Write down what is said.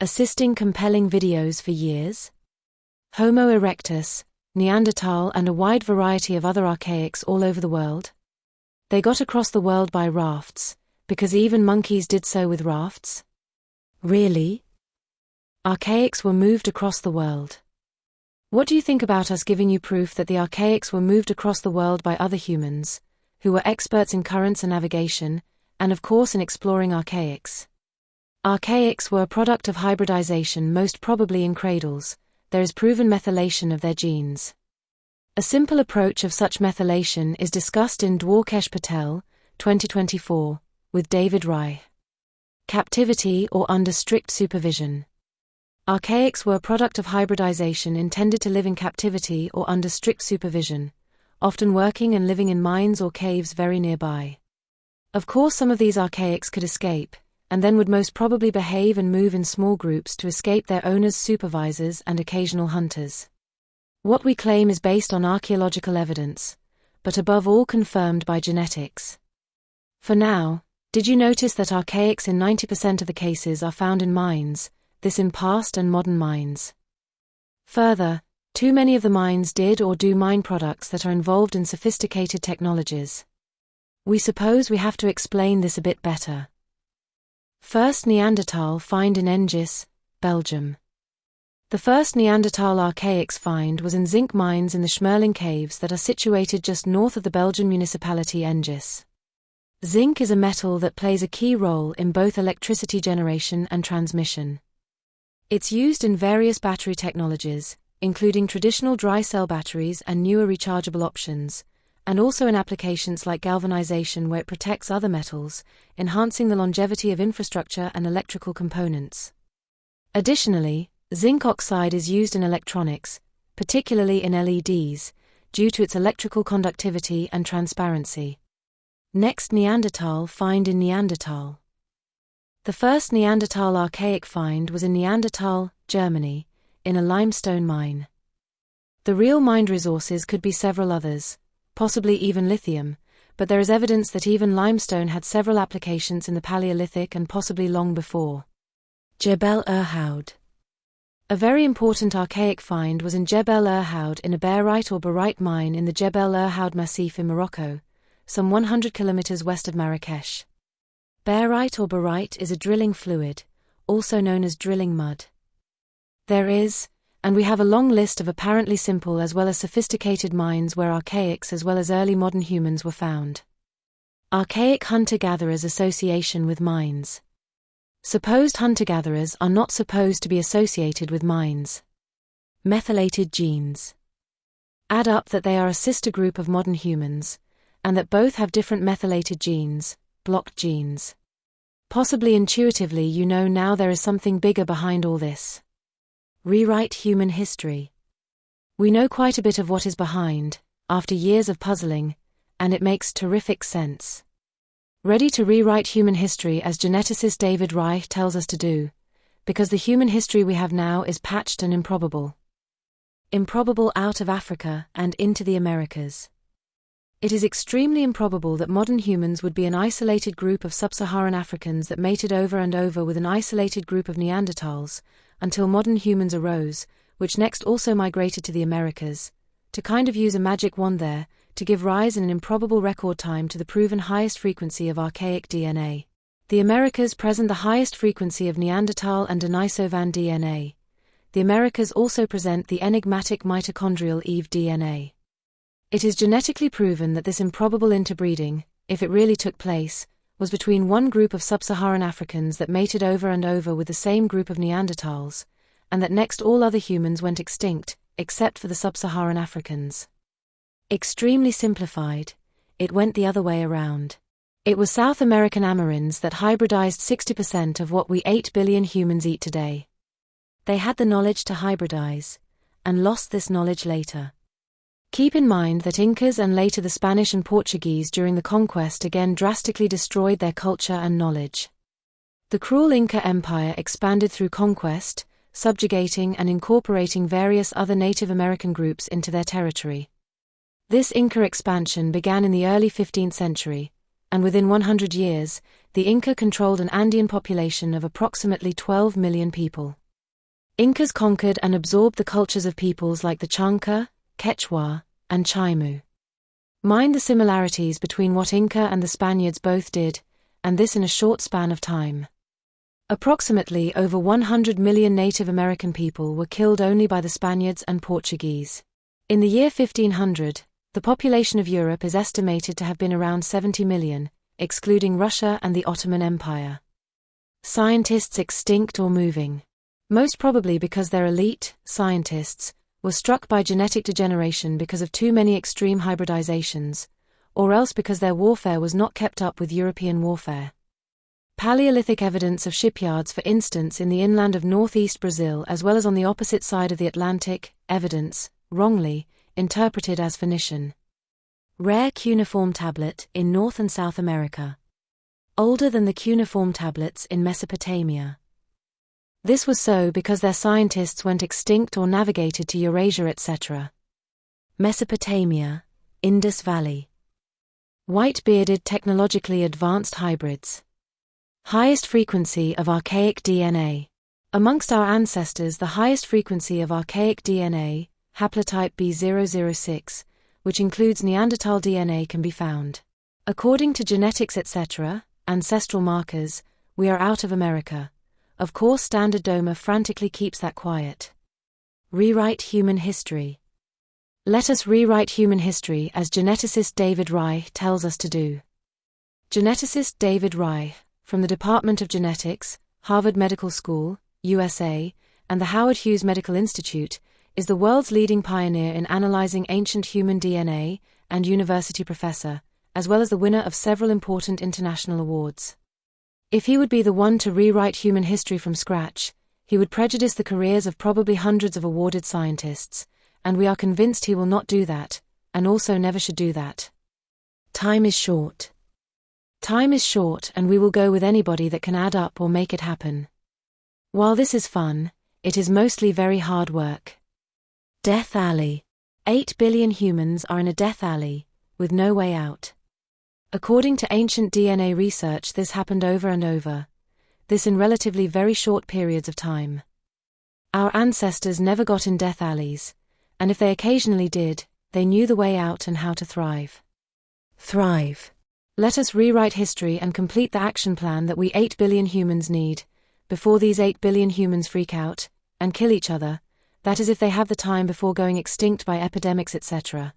assisting compelling videos for years? Homo erectus, Neanderthal and a wide variety of other archaics all over the world. They got across the world by rafts, because even monkeys did so with rafts. Really? Archaics were moved across the world. What do you think about us giving you proof that the archaics were moved across the world by other humans, who were experts in currents and navigation, and of course in exploring archaics? Archaics were a product of hybridization, most probably in cradles. There is proven methylation of their genes. A simple approach of such methylation is discussed in Dwarkesh Patel, 2024, with David Reich. Captivity or under strict supervision. Archaics were a product of hybridization intended to live in captivity or under strict supervision, often working and living in mines or caves very nearby. Of course, some of these archaics could escape, and then would most probably behave and move in small groups to escape their owners, supervisors, and occasional hunters. What we claim is based on archaeological evidence, but above all confirmed by genetics. For now, did you notice that archaics in 90% of the cases are found in mines, this in past and modern mines? Further, too many of the mines did or do mine products that are involved in sophisticated technologies. We suppose we have to explain this a bit better. First Neanderthal find in Engis, Belgium. The first Neanderthal archaics find was in zinc mines in the Schmerling caves that are situated just north of the Belgian municipality Engis. Zinc is a metal that plays a key role in both electricity generation and transmission. It's used in various battery technologies, including traditional dry cell batteries and newer rechargeable options, and also in applications like galvanization where it protects other metals, enhancing the longevity of infrastructure and electrical components. Additionally, zinc oxide is used in electronics, particularly in LEDs, due to its electrical conductivity and transparency. Next Neanderthal find in Neanderthal. The first Neanderthal archaic find was in Neanderthal, Germany, in a limestone mine. The real mined resources could be several others, possibly even lithium, but there is evidence that even limestone had several applications in the Paleolithic and possibly long before. Jebel Irhoud. A very important archaic find was in Jebel Irhoud in a barite or barite mine in the Jebel Irhoud Massif in Morocco, some 100 kilometers west of Marrakesh. Barite or barite is a drilling fluid, also known as drilling mud. There is, and we have a long list of apparently simple as well as sophisticated mines where archaics as well as early modern humans were found. Archaic hunter-gatherers association with mines. Supposed hunter-gatherers are not supposed to be associated with mines. Methylated genes. Add up that they are a sister group of modern humans, and that both have different methylated genes, blocked genes. Possibly intuitively you know now there is something bigger behind all this. Rewrite human history. We know quite a bit of what is behind, after years of puzzling, and it makes terrific sense. Ready to rewrite human history as geneticist David Reich tells us to do, because the human history we have now is patched and improbable. Improbable out of Africa and into the Americas. It is extremely improbable that modern humans would be an isolated group of sub-Saharan Africans that mated over and over with an isolated group of Neanderthals, until modern humans arose, which next also migrated to the Americas, to kind of use a magic wand there, to give rise in an improbable record time to the proven highest frequency of archaic DNA. The Americas present the highest frequency of Neanderthal and Denisovan DNA. The Americas also present the enigmatic mitochondrial Eve DNA. It is genetically proven that this improbable interbreeding, if it really took place, was between one group of sub-Saharan Africans that mated over and over with the same group of Neanderthals, and that next all other humans went extinct, except for the sub-Saharan Africans. Extremely simplified, it went the other way around. It was South American Amarins that hybridized 60% of what we 8 billion humans eat today. They had the knowledge to hybridize, and lost this knowledge later. Keep in mind that Incas and later the Spanish and Portuguese during the conquest again drastically destroyed their culture and knowledge. The cruel Inca Empire expanded through conquest, subjugating and incorporating various other Native American groups into their territory. This Inca expansion began in the early 15th century, and within 100 years, the Inca controlled an Andean population of approximately 12 million people. Incas conquered and absorbed the cultures of peoples like the Chanca, Quechua, and Chaimu. Mind the similarities between what Inca and the Spaniards both did, and this in a short span of time. Approximately over 100 million Native American people were killed only by the Spaniards and Portuguese. In the year 1500, the population of Europe is estimated to have been around 70 million, excluding Russia and the Ottoman Empire. Scientists extinct or moving. Most probably because their elite, scientists, were struck by genetic degeneration because of too many extreme hybridizations, or else because their warfare was not kept up with European warfare. Paleolithic evidence of shipyards, for instance, in the inland of northeast Brazil as well as on the opposite side of the Atlantic, evidence, wrongly, interpreted as Phoenician. Rare cuneiform tablet in North and South America. Older than the cuneiform tablets in Mesopotamia. This was so because their scientists went extinct or navigated to Eurasia, etc. Mesopotamia, Indus Valley. White-bearded technologically advanced hybrids. Highest frequency of archaic DNA. Amongst our ancestors, the highest frequency of archaic DNA, haplotype B006, which includes Neanderthal DNA, can be found. According to genetics, etc., ancestral markers, we are out of America. Of course, Standard Doma frantically keeps that quiet. Rewrite human history. Let us rewrite human history as geneticist David Reich tells us to do. Geneticist David Reich, from the Department of Genetics, Harvard Medical School, USA, and the Howard Hughes Medical Institute, is the world's leading pioneer in analyzing ancient human DNA and university professor, as well as the winner of several important international awards. If he would be the one to rewrite human history from scratch, he would prejudice the careers of probably hundreds of awarded scientists, and we are convinced he will not do that, and also never should do that. Time is short. Time is short, and we will go with anybody that can add up or make it happen. While this is fun, it is mostly very hard work. Death Alley. 8 billion humans are in a death alley, with no way out. According to ancient DNA research, this happened over and over, this in relatively very short periods of time. Our ancestors never got in death alleys, and if they occasionally did, they knew the way out and how to thrive. Thrive. Let us rewrite history and complete the action plan that we 8 billion humans need, before these 8 billion humans freak out, and kill each other, that is if they have the time before going extinct by epidemics, etc.